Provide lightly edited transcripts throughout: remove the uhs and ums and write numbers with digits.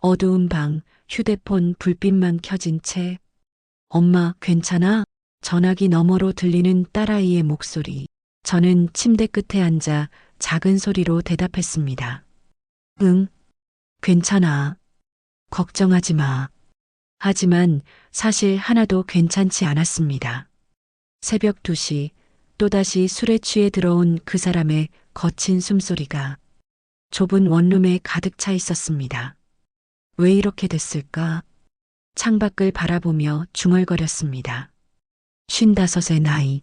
어두운 방, 휴대폰 불빛만 켜진 채 엄마 괜찮아? 전화기 너머로 들리는 딸아이의 목소리. 저는 침대 끝에 앉아 작은 소리로 대답했습니다. 응, 괜찮아. 걱정하지 마. 하지만 사실 하나도 괜찮지 않았습니다. 새벽 2시 또다시 술에 취해 들어온 그 사람의 거친 숨소리가 좁은 원룸에 가득 차 있었습니다. 왜 이렇게 됐을까? 창밖을 바라보며 중얼거렸습니다. 55의 나이.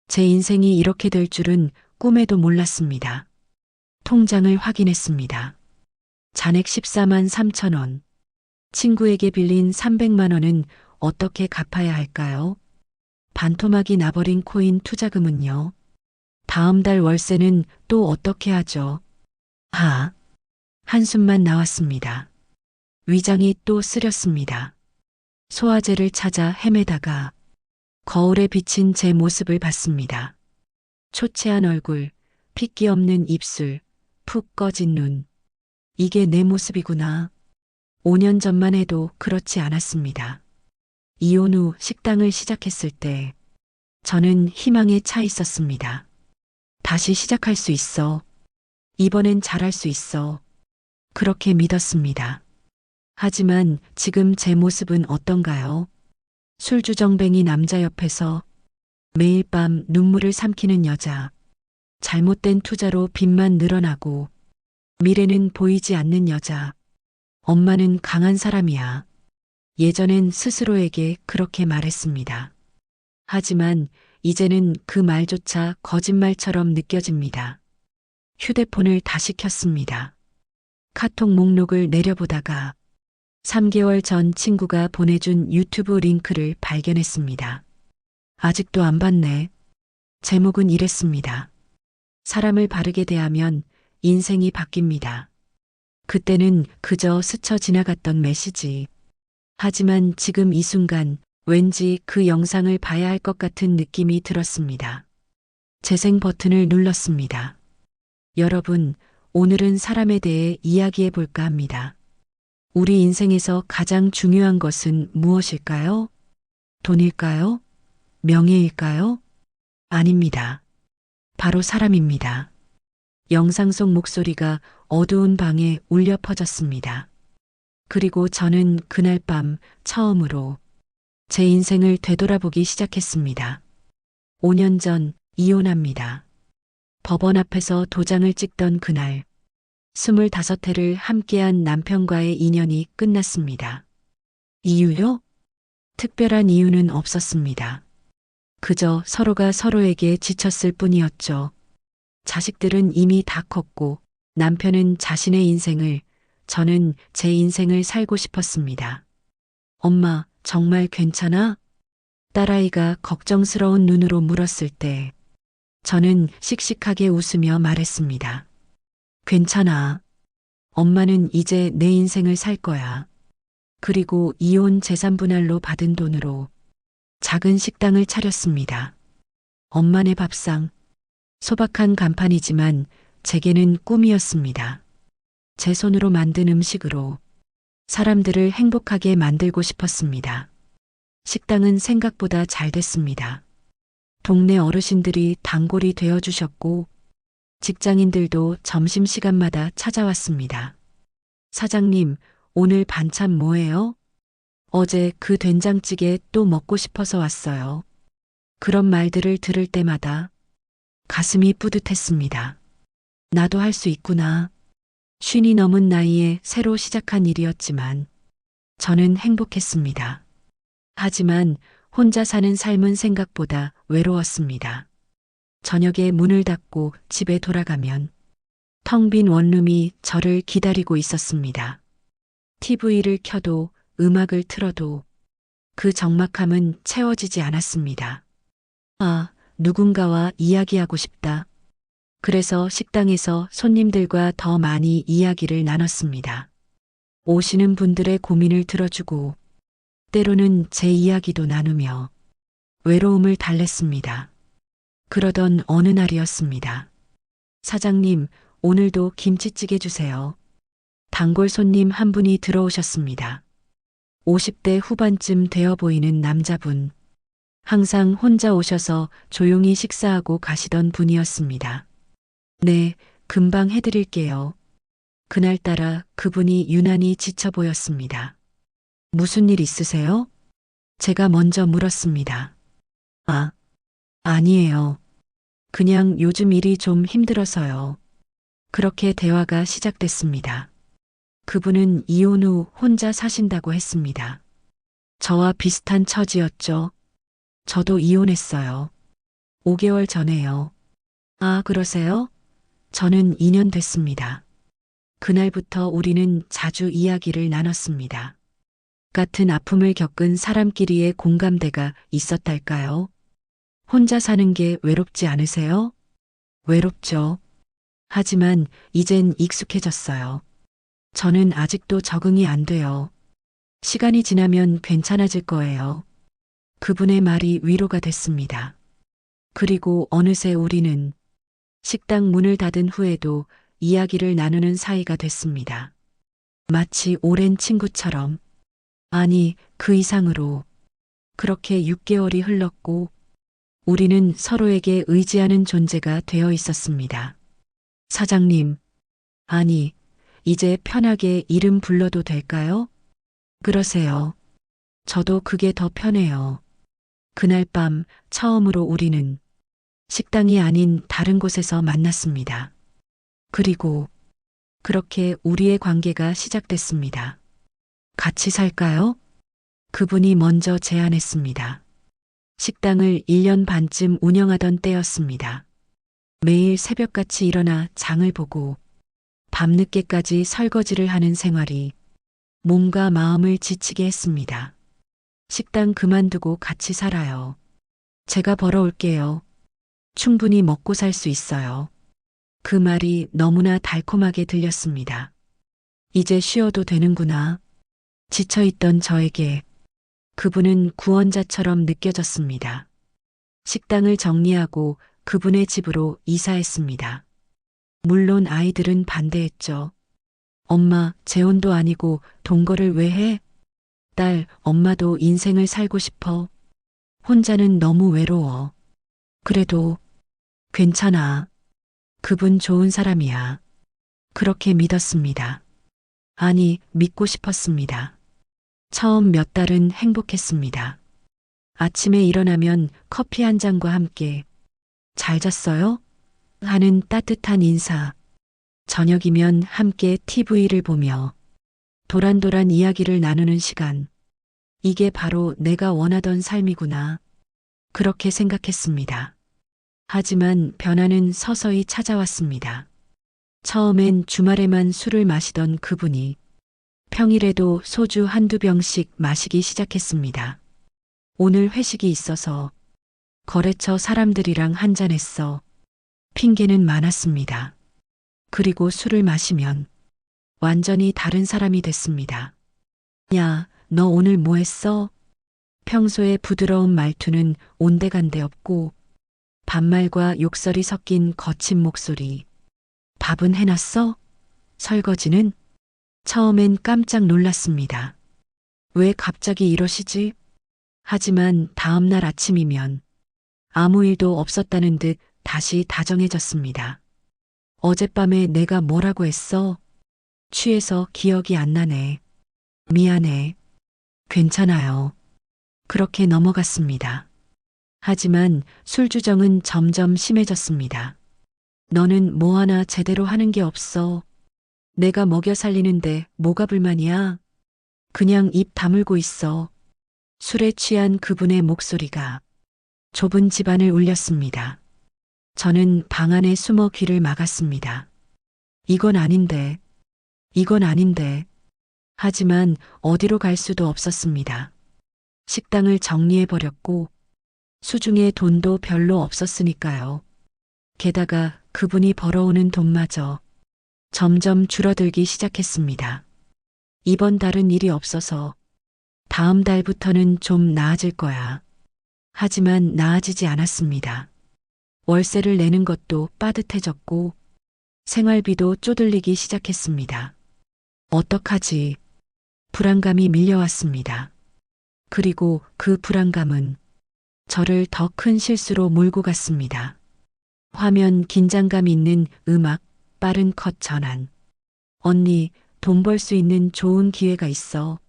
제 인생이 이렇게 될 줄은 꿈에도 몰랐습니다. 통장을 확인했습니다. 잔액 14만 3천 원. 친구에게 빌린 300만 원은 어떻게 갚아야 할까요? 반토막이 나버린 코인 투자금은요? 다음 달 월세는 또 어떻게 하죠? 한숨만 나왔습니다. 위장이 또 쓰렸습니다. 소화제를 찾아 헤매다가 거울에 비친 제 모습을 봤습니다. 초췌한 얼굴, 핏기 없는 입술, 푹 꺼진 눈. 이게 내 모습이구나. 5년 전만 해도 그렇지 않았습니다. 이혼 후 식당을 시작했을 때 저는 희망에 차 있었습니다. 다시 시작할 수 있어. 이번엔 잘할 수 있어. 그렇게 믿었습니다. 하지만 지금 제 모습은 어떤가요? 술주정뱅이 남자 옆에서 매일 밤 눈물을 삼키는 여자. 잘못된 투자로 빚만 늘어나고 미래는 보이지 않는 여자. 엄마는 강한 사람이야. 예전엔 스스로에게 그렇게 말했습니다. 하지만 이제는 그 말조차 거짓말처럼 느껴집니다. 휴대폰을 다시 켰습니다. 카톡 목록을 내려보다가 3개월 전 친구가 보내준 유튜브 링크를 발견했습니다. 아직도 안 봤네. 제목은 이랬습니다. 사람을 바르게 대하면 인생이 바뀝니다. 그때는 그저 스쳐 지나갔던 메시지. 하지만 지금 이 순간 왠지 그 영상을 봐야 할 것 같은 느낌이 들었습니다. 재생 버튼을 눌렀습니다. 여러분, 오늘은 사람에 대해 이야기해 볼까 합니다. 우리 인생에서 가장 중요한 것은 무엇일까요? 돈일까요? 명예일까요? 아닙니다. 바로 사람입니다. 영상 속 목소리가 어두운 방에 울려 퍼졌습니다. 그리고 저는 그날 밤 처음으로 제 인생을 되돌아보기 시작했습니다. 5년 전 이혼합니다. 법원 앞에서 도장을 찍던 그날 25회를 함께한 남편과의 인연이 끝났습니다. 이유요? 특별한 이유는 없었습니다. 그저 서로가 서로에게 지쳤을 뿐이었죠. 자식들은 이미 다 컸고 남편은 자신의 인생을, 저는 제 인생을 살고 싶었습니다. 엄마, 정말 괜찮아? 딸아이가 걱정스러운 눈으로 물었을 때 저는 씩씩하게 웃으며 말했습니다. 괜찮아. 엄마는 이제 내 인생을 살 거야. 그리고 이혼 재산 분할로 받은 돈으로 작은 식당을 차렸습니다. 엄마네 밥상. 소박한 간판이지만 제게는 꿈이었습니다. 제 손으로 만든 음식으로 사람들을 행복하게 만들고 싶었습니다. 식당은 생각보다 잘 됐습니다. 동네 어르신들이 단골이 되어주셨고 직장인들도 점심시간마다 찾아왔습니다. 사장님, 오늘 반찬 뭐예요? 어제 그 된장찌개 또 먹고 싶어서 왔어요. 그런 말들을 들을 때마다 가슴이 뿌듯했습니다. 나도 할 수 있구나. 50이 넘은 나이에 새로 시작한 일이었지만 저는 행복했습니다. 하지만 혼자 사는 삶은 생각보다 외로웠습니다. 저녁에 문을 닫고 집에 돌아가면 텅 빈 원룸이 저를 기다리고 있었습니다. TV를 켜도 음악을 틀어도 그 적막함은 채워지지 않았습니다. 누군가와 이야기하고 싶다. 그래서 식당에서 손님들과 더 많이 이야기를 나눴습니다. 오시는 분들의 고민을 들어주고 때로는 제 이야기도 나누며 외로움을 달랬습니다. 그러던 어느 날이었습니다. 사장님, 오늘도 김치찌개 주세요. 단골 손님 한 분이 들어오셨습니다. 50대 후반쯤 되어 보이는 남자분. 항상 혼자 오셔서 조용히 식사하고 가시던 분이었습니다. 네, 금방 해드릴게요. 그날따라 그분이 유난히 지쳐 보였습니다. 무슨 일 있으세요? 제가 먼저 물었습니다. 아, 아니에요. 그냥 요즘 일이 좀 힘들어서요. 그렇게 대화가 시작됐습니다. 그분은 이혼 후 혼자 사신다고 했습니다. 저와 비슷한 처지였죠. 저도 이혼했어요. 5개월 전에요. 아, 그러세요? 저는 2년 됐습니다. 그날부터 우리는 자주 이야기를 나눴습니다. 같은 아픔을 겪은 사람끼리의 공감대가 있었달까요? 혼자 사는 게 외롭지 않으세요? 외롭죠. 하지만 이젠 익숙해졌어요. 저는 아직도 적응이 안 돼요. 시간이 지나면 괜찮아질 거예요. 그분의 말이 위로가 됐습니다. 그리고 어느새 우리는 식당 문을 닫은 후에도 이야기를 나누는 사이가 됐습니다. 마치 오랜 친구처럼, 아니, 그 이상으로. 그렇게 6개월이 흘렀고, 우리는 서로에게 의지하는 존재가 되어 있었습니다. 사장님, 아니, 이제 편하게 이름 불러도 될까요? 그러세요. 저도 그게 더 편해요. 그날 밤 처음으로 우리는 식당이 아닌 다른 곳에서 만났습니다. 그리고 그렇게 우리의 관계가 시작됐습니다. 같이 살까요? 그분이 먼저 제안했습니다. 식당을 1년 반쯤 운영하던 때였습니다. 매일 새벽같이 일어나 장을 보고 밤늦게까지 설거지를 하는 생활이 몸과 마음을 지치게 했습니다. 식당 그만두고 같이 살아요. 제가 벌어올게요. 충분히 먹고 살 수 있어요. 그 말이 너무나 달콤하게 들렸습니다. 이제 쉬어도 되는구나. 지쳐있던 저에게 그분은 구원자처럼 느껴졌습니다. 식당을 정리하고 그분의 집으로 이사했습니다. 물론 아이들은 반대했죠. 엄마, 재혼도 아니고 동거를 왜 해? 딸, 엄마도 인생을 살고 싶어. 혼자는 너무 외로워. 그래도 괜찮아. 그분 좋은 사람이야. 그렇게 믿었습니다. 아니, 믿고 싶었습니다. 처음 몇 달은 행복했습니다. 아침에 일어나면 커피 한 잔과 함께 잘 잤어요? 하는 따뜻한 인사. 저녁이면 함께 TV를 보며 도란도란 이야기를 나누는 시간. 이게 바로 내가 원하던 삶이구나. 그렇게 생각했습니다. 하지만 변화는 서서히 찾아왔습니다. 처음엔 주말에만 술을 마시던 그분이 평일에도 소주 한두 병씩 마시기 시작했습니다. 오늘 회식이 있어서 거래처 사람들이랑 한잔했어. 핑계는 많았습니다. 그리고 술을 마시면 완전히 다른 사람이 됐습니다. 야, 너 오늘 뭐 했어? 평소의 부드러운 말투는 온데간데 없고 반말과 욕설이 섞인 거친 목소리. 밥은 해놨어? 설거지는? 처음엔 깜짝 놀랐습니다. 왜 갑자기 이러시지? 하지만 다음날 아침이면 아무 일도 없었다는 듯 다시 다정해졌습니다. 어젯밤에 내가 뭐라고 했어? 취해서 기억이 안 나네. 미안해. 괜찮아요. 그렇게 넘어갔습니다. 하지만 술주정은 점점 심해졌습니다. 너는 뭐 하나 제대로 하는 게 없어. 내가 먹여 살리는데 뭐가 불만이야? 그냥 입 다물고 있어. 술에 취한 그분의 목소리가 좁은 집안을 울렸습니다. 저는 방 안에 숨어 귀를 막았습니다. 이건 아닌데, 이건 아닌데. 하지만 어디로 갈 수도 없었습니다. 식당을 정리해버렸고 수중에 돈도 별로 없었으니까요. 게다가 그분이 벌어오는 돈마저 점점 줄어들기 시작했습니다. 이번 달은 일이 없어서 다음 달부터는 좀 나아질 거야. 하지만 나아지지 않았습니다. 월세를 내는 것도 빠듯해졌고 생활비도 쪼들리기 시작했습니다. 어떡하지? 불안감이 밀려왔습니다. 그리고 그 불안감은 저를 더 큰 실수로 몰고 갔습니다. 화면 긴장감 있는 음악, 빠른 컷 전환. 언니, 돈 벌 수 있는 좋은 기회가 있어.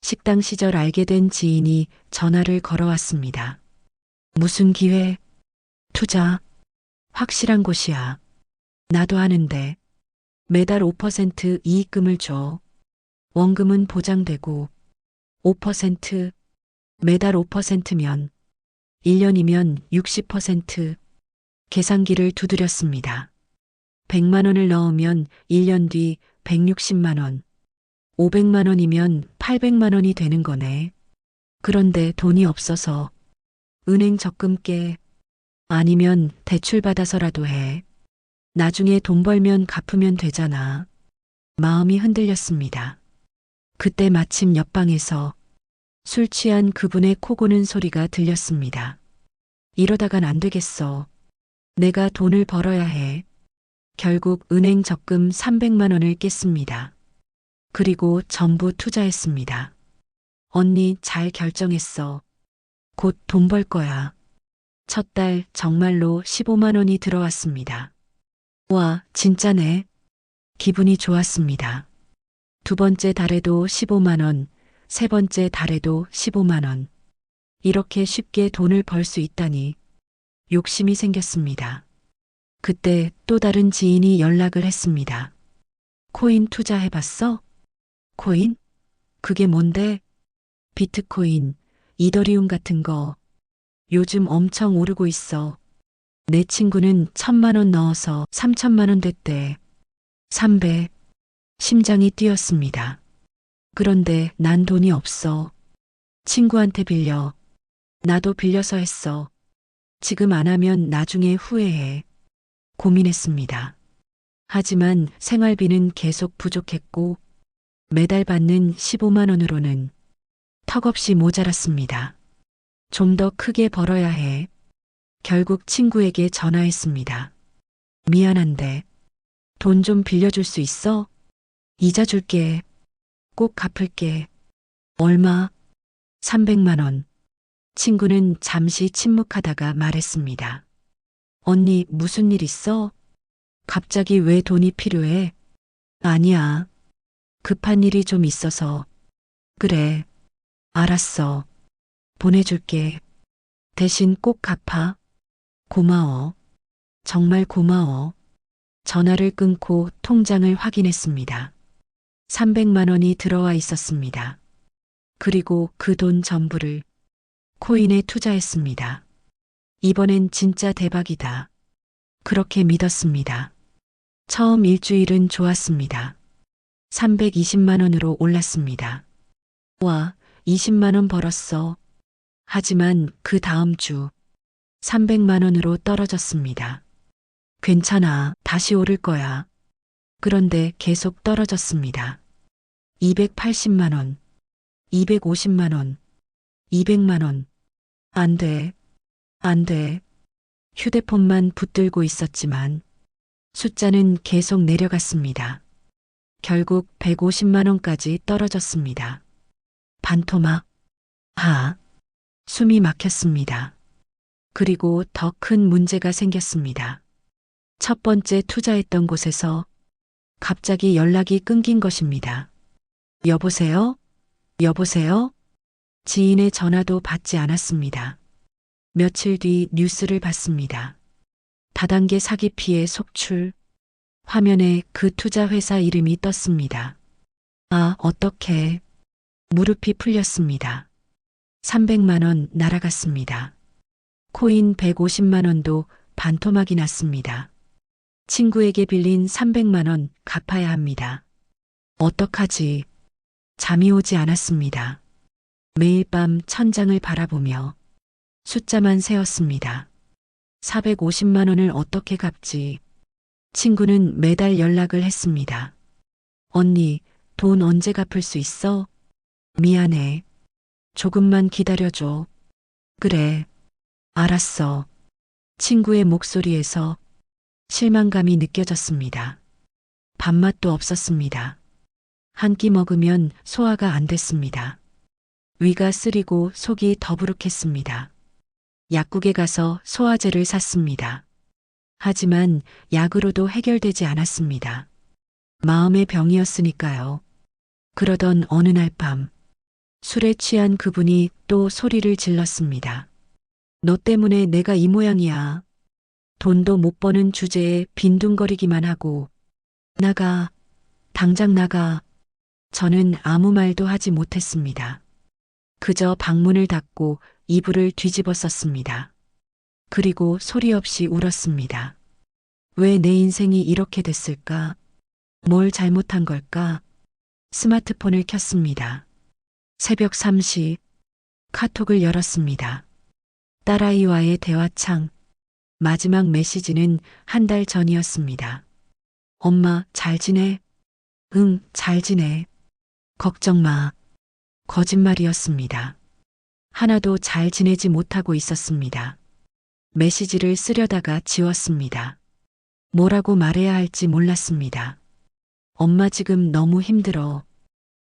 식당 시절 알게 된 지인이 전화를 걸어왔습니다. 무슨 기회? 투자. 확실한 곳이야. 나도 하는데. 매달 5% 이익금을 줘. 원금은 보장되고 5%, 매달 5%면 1년이면 60%. 계산기를 두드렸습니다. 100만 원을 넣으면 1년 뒤 160만 원, 500만 원이면 800만 원이 되는 거네. 그런데 돈이 없어서 은행 적금 깨, 아니면 대출 받아서라도 해. 나중에 돈 벌면 갚으면 되잖아. 마음이 흔들렸습니다. 그때 마침 옆방에서 술 취한 그분의 코 고는 소리가 들렸습니다. 이러다간 안 되겠어. 내가 돈을 벌어야 해. 결국 은행 적금 300만 원을 깼습니다. 그리고 전부 투자했습니다. 언니 잘 결정했어. 곧 돈 벌 거야. 첫 달 정말로 15만 원이 들어왔습니다. 와, 진짜네. 기분이 좋았습니다. 두 번째 달에도 15만 원, 세 번째 달에도 15만 원. 이렇게 쉽게 돈을 벌 수 있다니 욕심이 생겼습니다. 그때 또 다른 지인이 연락을 했습니다. 코인 투자해봤어? 코인? 그게 뭔데? 비트코인, 이더리움 같은 거. 요즘 엄청 오르고 있어. 내 친구는 1,000만 원 넣어서 3,000만 원 됐대. 300. 심장이 뛰었습니다. 그런데 난 돈이 없어. 친구한테 빌려. 나도 빌려서 했어. 지금 안 하면 나중에 후회해. 고민했습니다. 하지만 생활비는 계속 부족했고 매달 받는 15만 원으로는 턱없이 모자랐습니다. 좀 더 크게 벌어야 해. 결국 친구에게 전화했습니다. 미안한데 돈 좀 빌려줄 수 있어? 이자 줄게. 꼭 갚을게. 얼마? 300만 원. 친구는 잠시 침묵하다가 말했습니다. 언니 무슨 일 있어? 갑자기 왜 돈이 필요해? 아니야. 급한 일이 좀 있어서. 그래. 알았어. 보내줄게. 대신 꼭 갚아. 고마워. 정말 고마워. 전화를 끊고 통장을 확인했습니다. 300만 원이 들어와 있었습니다. 그리고 그 돈 전부를 코인에 투자했습니다. 이번엔 진짜 대박이다. 그렇게 믿었습니다. 처음 일주일은 좋았습니다. 320만 원으로 올랐습니다. 와, 20만 원 벌었어. 하지만 그 다음 주 300만 원으로 떨어졌습니다. 괜찮아, 다시 오를 거야. 그런데 계속 떨어졌습니다. 280만 원, 250만 원, 200만 원. 안 돼, 안 돼. 휴대폰만 붙들고 있었지만 숫자는 계속 내려갔습니다. 결국 150만 원까지 떨어졌습니다. 반토막. 숨이 막혔습니다. 그리고 더 큰 문제가 생겼습니다. 첫 번째 투자했던 곳에서 갑자기 연락이 끊긴 것입니다. 여보세요? 여보세요? 지인의 전화도 받지 않았습니다. 며칠 뒤 뉴스를 봤습니다. 다단계 사기 피해 속출. 화면에 그 투자 회사 이름이 떴습니다. 아, 어떡해. 무릎이 풀렸습니다. 300만 원 날아갔습니다. 코인 150만 원도 반토막이 났습니다. 친구에게 빌린 300만 원 갚아야 합니다. 어떡하지? 잠이 오지 않았습니다. 매일 밤 천장을 바라보며 숫자만 세었습니다. 450만 원을 어떻게 갚지? 친구는 매달 연락을 했습니다. 언니, 돈 언제 갚을 수 있어? 미안해. 조금만 기다려줘. 그래. 알았어. 친구의 목소리에서 실망감이 느껴졌습니다. 밥맛도 없었습니다. 한 끼 먹으면 소화가 안 됐습니다. 위가 쓰리고 속이 더부룩했습니다. 약국에 가서 소화제를 샀습니다. 하지만 약으로도 해결되지 않았습니다. 마음의 병이었으니까요. 그러던 어느 날 밤, 술에 취한 그분이 또 소리를 질렀습니다. 너 때문에 내가 이 모양이야. 돈도 못 버는 주제에 빈둥거리기만 하고. 나가, 당장 나가. 저는 아무 말도 하지 못했습니다. 그저 방문을 닫고 이불을 뒤집어 썼습니다. 그리고 소리 없이 울었습니다. 왜 내 인생이 이렇게 됐을까? 뭘 잘못한 걸까? 스마트폰을 켰습니다. 새벽 3시, 카톡을 열었습니다. 딸아이와의 대화창. 마지막 메시지는 한 달 전이었습니다. 엄마, 잘 지내? 응, 잘 지내. 걱정 마. 거짓말이었습니다. 하나도 잘 지내지 못하고 있었습니다. 메시지를 쓰려다가 지웠습니다. 뭐라고 말해야 할지 몰랐습니다. 엄마 지금 너무 힘들어.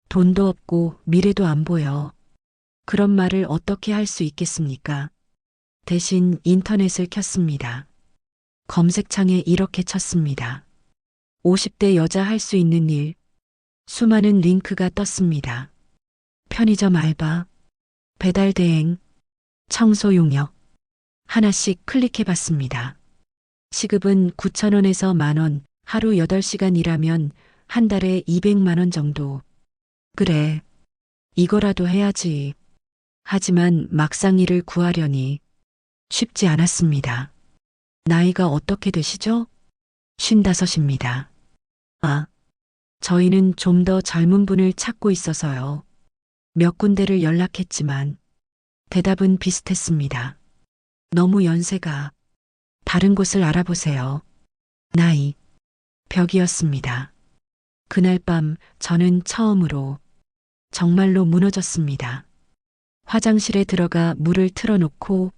돈도 없고 미래도 안 보여. 그런 말을 어떻게 할 수 있겠습니까? 대신 인터넷을 켰습니다. 검색창에 이렇게 쳤습니다. 50대 여자 할 수 있는 일. 수많은 링크가 떴습니다. 편의점 알바, 배달 대행, 청소 용역. 하나씩 클릭해 봤습니다. 시급은 9,000원에서 만원, 하루 8시간 일하면 한 달에 200만 원 정도. 그래, 이거라도 해야지. 하지만 막상 일을 구하려니 쉽지 않았습니다. 나이가 어떻게 되시죠? 55입니다. 아, 저희는 좀 더 젊은 분을 찾고 있어서요. 몇 군데를 연락했지만 대답은 비슷했습니다. 너무 연세가. 다른 곳을 알아보세요. 나이. 벽이었습니다. 그날 밤 저는 처음으로 정말로 무너졌습니다. 화장실에 들어가 물을 틀어놓고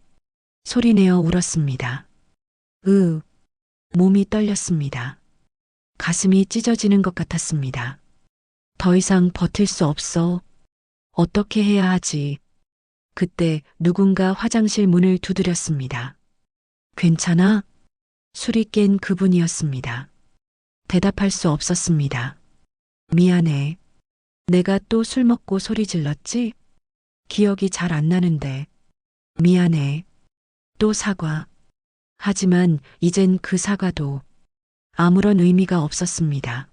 소리내어 울었습니다. 몸이 떨렸습니다. 가슴이 찢어지는 것 같았습니다. 더 이상 버틸 수 없어. 어떻게 해야 하지? 그때 누군가 화장실 문을 두드렸습니다. 괜찮아? 술이 깬 그분이었습니다. 대답할 수 없었습니다. 미안해. 내가 또 술 먹고 소리 질렀지? 기억이 잘 안 나는데. 미안해. 또 사과. 하지만 이젠 그 사과도 아무런 의미가 없었습니다.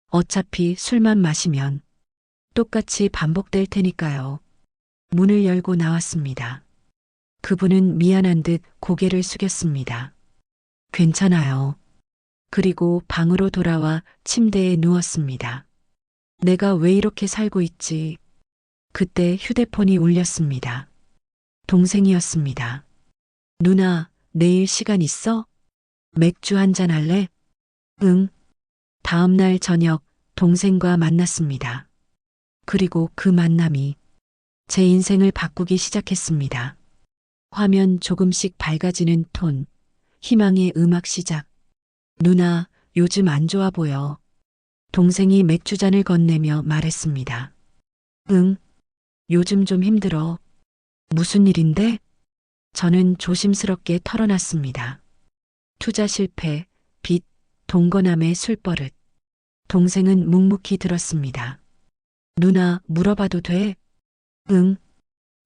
어차피 술만 마시면 똑같이 반복될 테니까요. 문을 열고 나왔습니다. 그분은 미안한 듯 고개를 숙였습니다. 괜찮아요. 그리고 방으로 돌아와 침대에 누웠습니다. 내가 왜 이렇게 살고 있지? 그때 휴대폰이 울렸습니다. 동생이었습니다. 누나, 내일 시간 있어? 맥주 한잔 할래? 응. 다음 날 저녁 동생과 만났습니다. 그리고 그 만남이 제 인생을 바꾸기 시작했습니다. 화면 조금씩 밝아지는 톤, 희망의 음악 시작. 누나, 요즘 안 좋아 보여. 동생이 맥주잔을 건네며 말했습니다. 응, 요즘 좀 힘들어. 무슨 일인데? 저는 조심스럽게 털어놨습니다. 투자 실패, 빚, 동거남의 술버릇. 동생은 묵묵히 들었습니다. 누나, 물어봐도 돼? 응.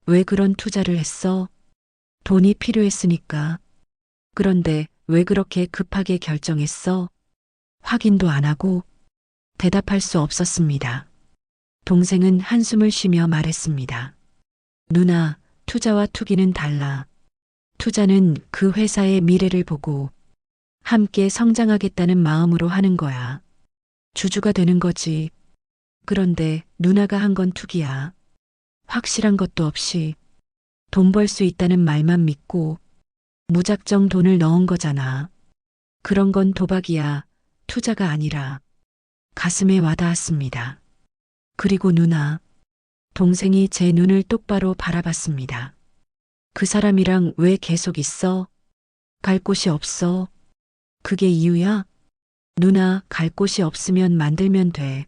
왜 그런 투자를 했어? 돈이 필요했으니까. 그런데 왜 그렇게 급하게 결정했어? 확인도 안 하고 대답할 수 없었습니다. 동생은 한숨을 쉬며 말했습니다. 누나, 투자와 투기는 달라. 투자는 그 회사의 미래를 보고 함께 성장하겠다는 마음으로 하는 거야. 주주가 되는 거지. 그런데 누나가 한 건 투기야. 확실한 것도 없이 돈 벌 수 있다는 말만 믿고 무작정 돈을 넣은 거잖아. 그런 건 도박이야. 투자가 아니라. 가슴에 와닿았습니다. 그리고 누나, 동생이 제 눈을 똑바로 바라봤습니다. 그 사람이랑 왜 계속 있어? 갈 곳이 없어. 그게 이유야? 누나, 갈 곳이 없으면 만들면 돼.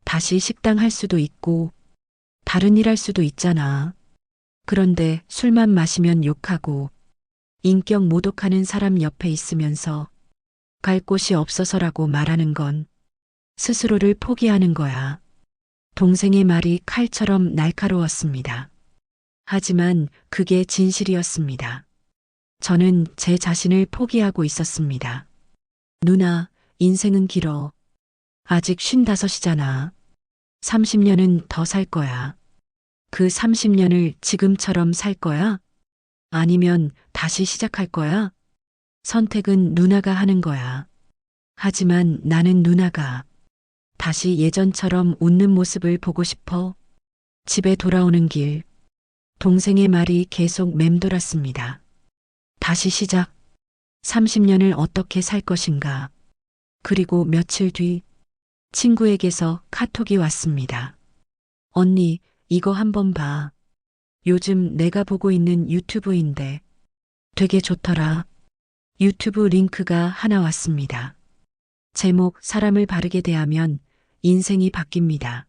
다시 식당 할 수도 있고, 다른 일 할 수도 있잖아. 그런데 술만 마시면 욕하고, 인격 모독하는 사람 옆에 있으면서 갈 곳이 없어서라고 말하는 건 스스로를 포기하는 거야. 동생의 말이 칼처럼 날카로웠습니다. 하지만 그게 진실이었습니다. 저는 제 자신을 포기하고 있었습니다. 누나, 인생은 길어. 아직 55이잖아. 30년은 더 살 거야. 그 30년을 지금처럼 살 거야? 아니면 다시 시작할 거야? 선택은 누나가 하는 거야. 하지만 나는 누나가 다시 예전처럼 웃는 모습을 보고 싶어. 집에 돌아오는 길, 동생의 말이 계속 맴돌았습니다. 다시 시작. 30년을 어떻게 살 것인가. 그리고 며칠 뒤 친구에게서 카톡이 왔습니다. 언니, 이거 한번 봐. 요즘 내가 보고 있는 유튜브인데 되게 좋더라. 유튜브 링크가 하나 왔습니다. 제목 사람을 바르게 대하면 인생이 바뀝니다.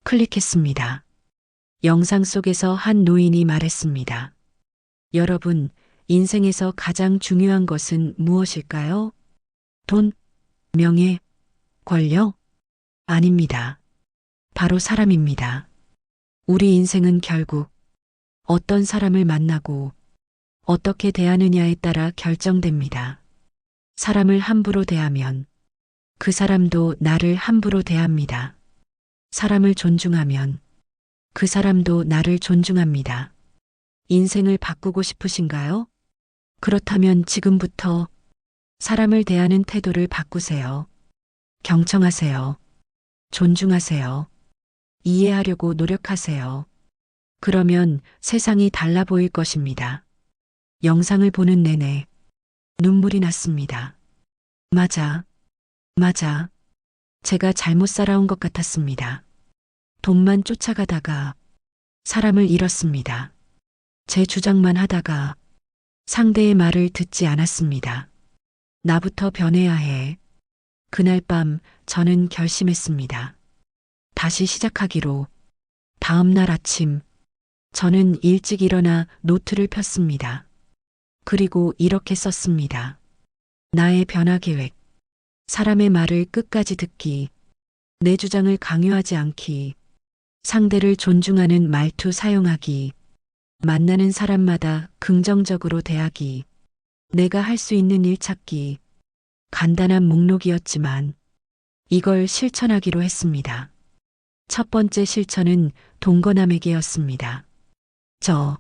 클릭했습니다. 영상 속에서 한 노인이 말했습니다. 여러분, 인생에서 가장 중요한 것은 무엇일까요? 돈, 명예, 권력? 아닙니다. 바로 사람입니다. 우리 인생은 결국 어떤 사람을 만나고 어떻게 대하느냐에 따라 결정됩니다. 사람을 함부로 대하면 그 사람도 나를 함부로 대합니다. 사람을 존중하면 그 사람도 나를 존중합니다. 인생을 바꾸고 싶으신가요? 그렇다면 지금부터 사람을 대하는 태도를 바꾸세요. 경청하세요. 존중하세요. 이해하려고 노력하세요. 그러면 세상이 달라 보일 것입니다. 영상을 보는 내내 눈물이 났습니다. 맞아. 제가 잘못 살아온 것 같았습니다. 돈만 쫓아가다가 사람을 잃었습니다. 제 주장만 하다가 상대의 말을 듣지 않았습니다. 나부터 변해야 해. 그날 밤 저는 결심했습니다. 다시 시작하기로. 다음 날 아침 저는 일찍 일어나 노트를 폈습니다. 그리고 이렇게 썼습니다. 나의 변화 계획. 사람의 말을 끝까지 듣기. 내 주장을 강요하지 않기. 상대를 존중하는 말투 사용하기. 만나는 사람마다 긍정적으로 대하기. 내가 할 수 있는 일 찾기. 간단한 목록이었지만 이걸 실천하기로 했습니다. 첫 번째 실천은 동거남에게였습니다. 저,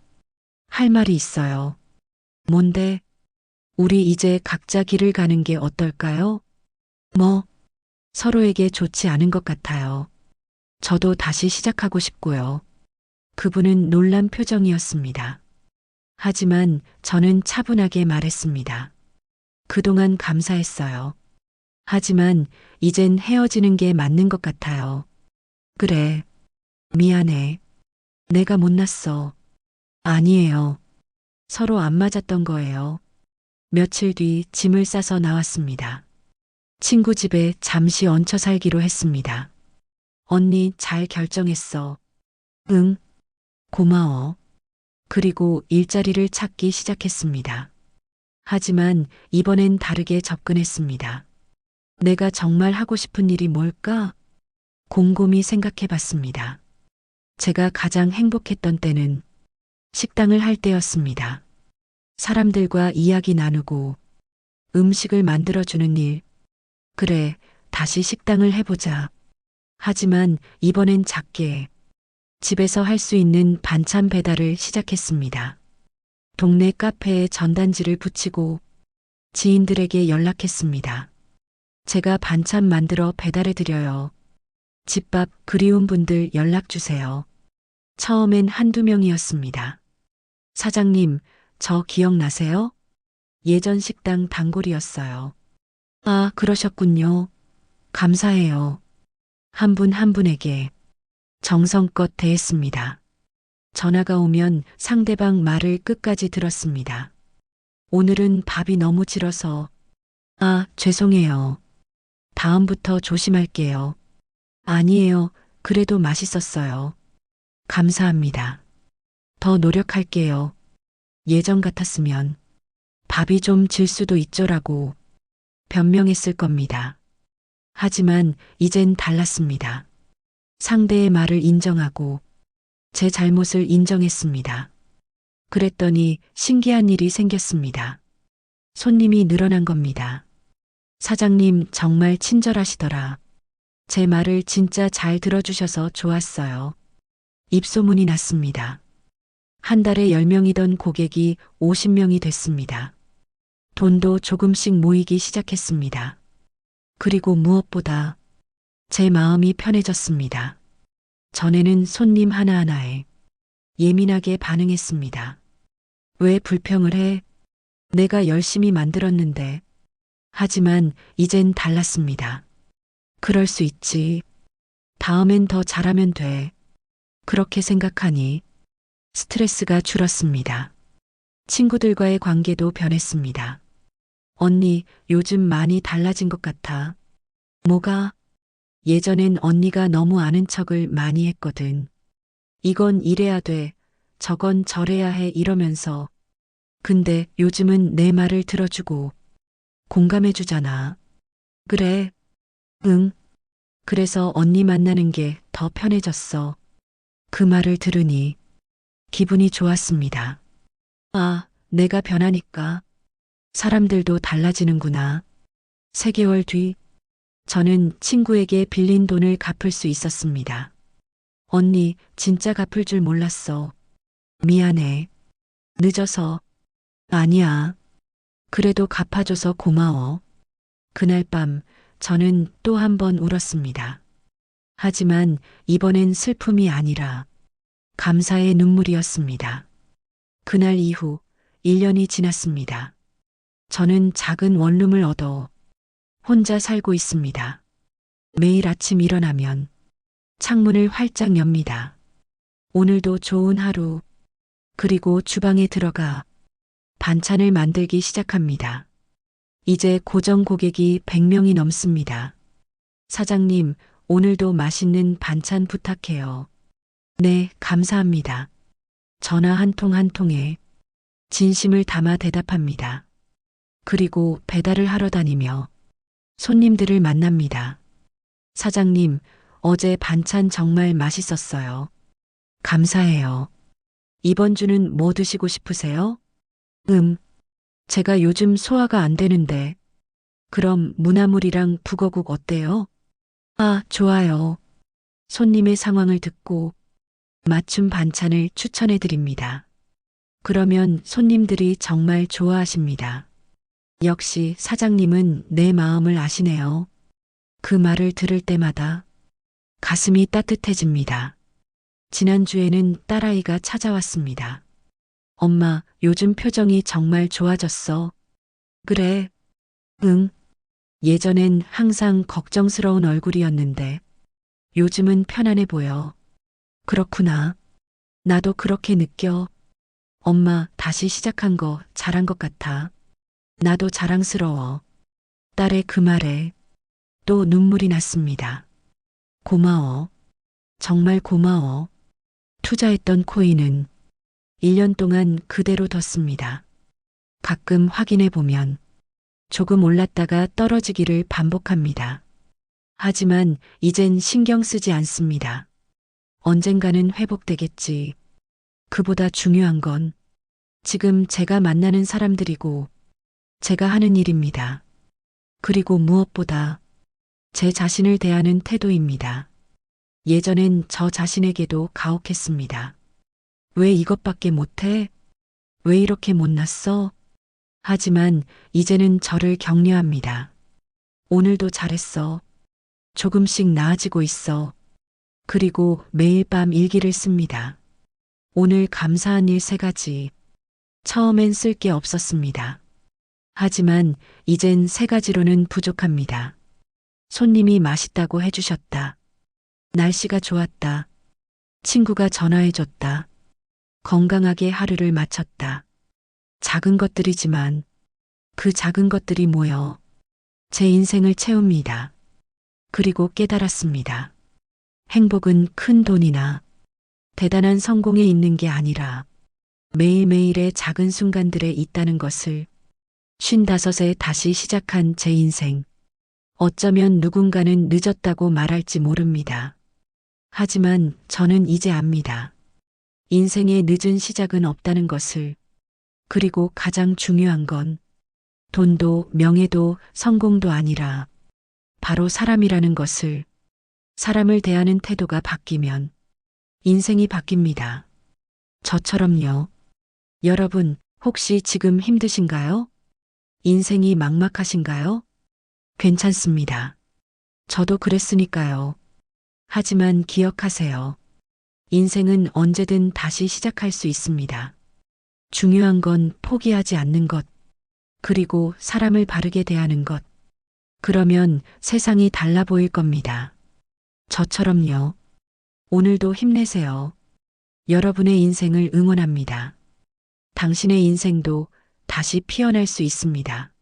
할 말이 있어요. 뭔데? 우리 이제 각자 길을 가는 게 어떨까요? 뭐, 서로에게 좋지 않은 것 같아요. 저도 다시 시작하고 싶고요. 그분은 놀란 표정이었습니다. 하지만 저는 차분하게 말했습니다. 그동안 감사했어요. 하지만 이젠 헤어지는 게 맞는 것 같아요. 그래. 미안해. 내가 못났어. 아니에요. 서로 안 맞았던 거예요. 며칠 뒤 짐을 싸서 나왔습니다. 친구 집에 잠시 얹혀 살기로 했습니다. 언니 잘 결정했어. 응. 고마워. 그리고 일자리를 찾기 시작했습니다. 하지만 이번엔 다르게 접근했습니다. 내가 정말 하고 싶은 일이 뭘까? 곰곰이 생각해 봤습니다. 제가 가장 행복했던 때는 식당을 할 때였습니다. 사람들과 이야기 나누고 음식을 만들어주는 일. 그래, 다시 식당을 해보자. 하지만 이번엔 작게 집에서 할 수 있는 반찬 배달을 시작했습니다. 동네 카페에 전단지를 붙이고 지인들에게 연락했습니다. 제가 반찬 만들어 배달해 드려요. 집밥 그리운 분들 연락 주세요. 처음엔 한두 명이었습니다. 사장님, 저 기억나세요? 예전 식당 단골이었어요. 아, 그러셨군요. 감사해요. 한 분 한 분에게 정성껏 대했습니다. 전화가 오면 상대방 말을 끝까지 들었습니다. 오늘은 밥이 너무 질어서. 아, 죄송해요. 다음부터 조심할게요. 아니에요. 그래도 맛있었어요. 감사합니다. 더 노력할게요. 예전 같았으면 밥이 좀 질 수도 있죠라고 변명했을 겁니다. 하지만 이젠 달랐습니다. 상대의 말을 인정하고 제 잘못을 인정했습니다. 그랬더니 신기한 일이 생겼습니다. 손님이 늘어난 겁니다. 사장님 정말 친절하시더라. 제 말을 진짜 잘 들어주셔서 좋았어요. 입소문이 났습니다. 한 달에 10명이던 고객이 50명이 됐습니다. 돈도 조금씩 모이기 시작했습니다. 그리고 무엇보다 제 마음이 편해졌습니다. 전에는 손님 하나하나에 예민하게 반응했습니다. 왜 불평을 해? 내가 열심히 만들었는데. 하지만 이젠 달랐습니다. 그럴 수 있지. 다음엔 더 잘하면 돼. 그렇게 생각하니 스트레스가 줄었습니다. 친구들과의 관계도 변했습니다. 언니, 요즘 많이 달라진 것 같아. 뭐가? 예전엔 언니가 너무 아는 척을 많이 했거든. 이건 이래야 돼. 저건 저래야 해 이러면서. 근데 요즘은 내 말을 들어주고 공감해주잖아. 그래. 응. 그래서 언니 만나는 게 더 편해졌어. 그 말을 들으니 기분이 좋았습니다. 아, 내가 변하니까 사람들도 달라지는구나. 3개월 뒤 저는 친구에게 빌린 돈을 갚을 수 있었습니다. 언니, 진짜 갚을 줄 몰랐어. 미안해. 늦어서. 아니야. 그래도 갚아줘서 고마워. 그날 밤 저는 또 한 번 울었습니다. 하지만 이번엔 슬픔이 아니라 감사의 눈물이었습니다. 그날 이후 1년이 지났습니다. 저는 작은 원룸을 얻어 혼자 살고 있습니다. 매일 아침 일어나면 창문을 활짝 엽니다. 오늘도 좋은 하루. 그리고 주방에 들어가 반찬을 만들기 시작합니다. 이제 고정 고객이 100명이 넘습니다. 사장님, 오늘도 맛있는 반찬 부탁해요. 네, 감사합니다. 전화 한 통 한 통에 진심을 담아 대답합니다. 그리고 배달을 하러 다니며 손님들을 만납니다. 사장님, 어제 반찬 정말 맛있었어요. 감사해요. 이번 주는 뭐 드시고 싶으세요? 제가 요즘 소화가 안 되는데. 그럼 무나물이랑 북어국 어때요? 아, 좋아요. 손님의 상황을 듣고 맞춤 반찬을 추천해 드립니다. 그러면 손님들이 정말 좋아하십니다. 역시 사장님은 내 마음을 아시네요. 그 말을 들을 때마다 가슴이 따뜻해집니다. 지난주에는 딸아이가 찾아왔습니다. 엄마, 요즘 표정이 정말 좋아졌어. 그래. 응. 예전엔 항상 걱정스러운 얼굴이었는데 요즘은 편안해 보여. 그렇구나. 나도 그렇게 느껴. 엄마, 다시 시작한 거 잘한 것 같아. 나도 자랑스러워. 딸의 그 말에 또 눈물이 났습니다. 고마워. 정말 고마워. 투자했던 코인은 1년 동안 그대로 뒀습니다. 가끔 확인해 보면 조금 올랐다가 떨어지기를 반복합니다. 하지만 이젠 신경 쓰지 않습니다. 언젠가는 회복되겠지. 그보다 중요한 건 지금 제가 만나는 사람들이고 제가 하는 일입니다. 그리고 무엇보다 제 자신을 대하는 태도입니다. 예전엔 저 자신에게도 가혹했습니다. 왜 이것밖에 못해? 왜 이렇게 못났어? 하지만 이제는 저를 격려합니다. 오늘도 잘했어. 조금씩 나아지고 있어. 그리고 매일 밤 일기를 씁니다. 오늘 감사한 일 3가지. 처음엔 쓸 게 없었습니다. 하지만 이젠 3가지로는 부족합니다. 손님이 맛있다고 해주셨다. 날씨가 좋았다. 친구가 전화해줬다. 건강하게 하루를 마쳤다. 작은 것들이지만 그 작은 것들이 모여 제 인생을 채웁니다. 그리고 깨달았습니다. 행복은 큰 돈이나 대단한 성공에 있는 게 아니라 매일매일의 작은 순간들에 있다는 것을 55에 다시 시작한 제 인생. 어쩌면 누군가는 늦었다고 말할지 모릅니다. 하지만 저는 이제 압니다. 인생의 늦은 시작은 없다는 것을. 그리고 가장 중요한 건 돈도 명예도 성공도 아니라 바로 사람이라는 것을. 사람을 대하는 태도가 바뀌면 인생이 바뀝니다. 저처럼요. 여러분, 혹시 지금 힘드신가요? 인생이 막막하신가요? 괜찮습니다. 저도 그랬으니까요. 하지만 기억하세요. 인생은 언제든 다시 시작할 수 있습니다. 중요한 건 포기하지 않는 것, 그리고 사람을 바르게 대하는 것. 그러면 세상이 달라 보일 겁니다. 저처럼요. 오늘도 힘내세요. 여러분의 인생을 응원합니다. 당신의 인생도 다시 피어날 수 있습니다.